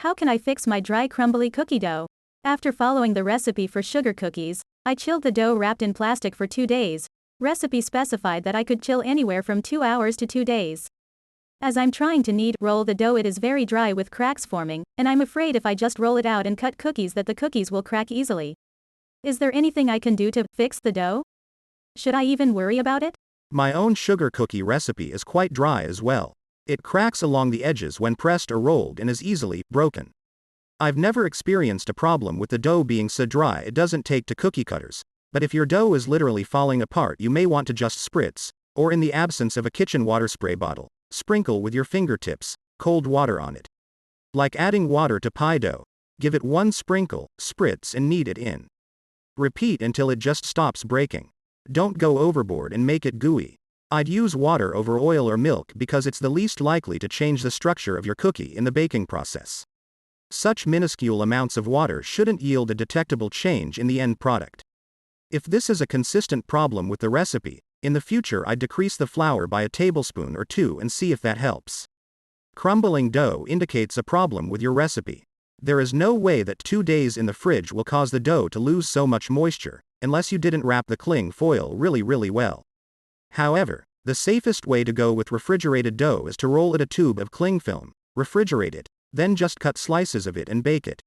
How can I fix my dry crumbly cookie dough? After following the recipe for sugar cookies, I chilled the dough wrapped in plastic for 2 days. Recipe specified that I could chill anywhere from 2 hours to 2 days. As I'm trying to roll the dough, it is very dry with cracks forming, and I'm afraid if I just roll it out and cut cookies that the cookies will crack easily. Is there anything I can do to fix the dough? Should I even worry about it? My own sugar cookie recipe is quite dry as well. It cracks along the edges when pressed or rolled and is easily broken. I've never experienced a problem with the dough being so dry it doesn't take to cookie cutters, but if your dough is literally falling apart, you may want to just spritz, or in the absence of a kitchen water spray bottle, sprinkle with your fingertips cold water on it. Like adding water to pie dough, give it one sprinkle, spritz and knead it in. Repeat until it just stops breaking. Don't go overboard and make it gooey. I'd use water over oil or milk because it's the least likely to change the structure of your cookie in the baking process. Such minuscule amounts of water shouldn't yield a detectable change in the end product. If this is a consistent problem with the recipe, in the future I'd decrease the flour by a tablespoon or 2 and see if that helps. Crumbling dough indicates a problem with your recipe. There is no way that 2 days in the fridge will cause the dough to lose so much moisture, unless you didn't wrap the cling foil really well. However, the safest way to go with refrigerated dough is to roll it a tube of cling film, refrigerate it, then just cut slices of it and bake it.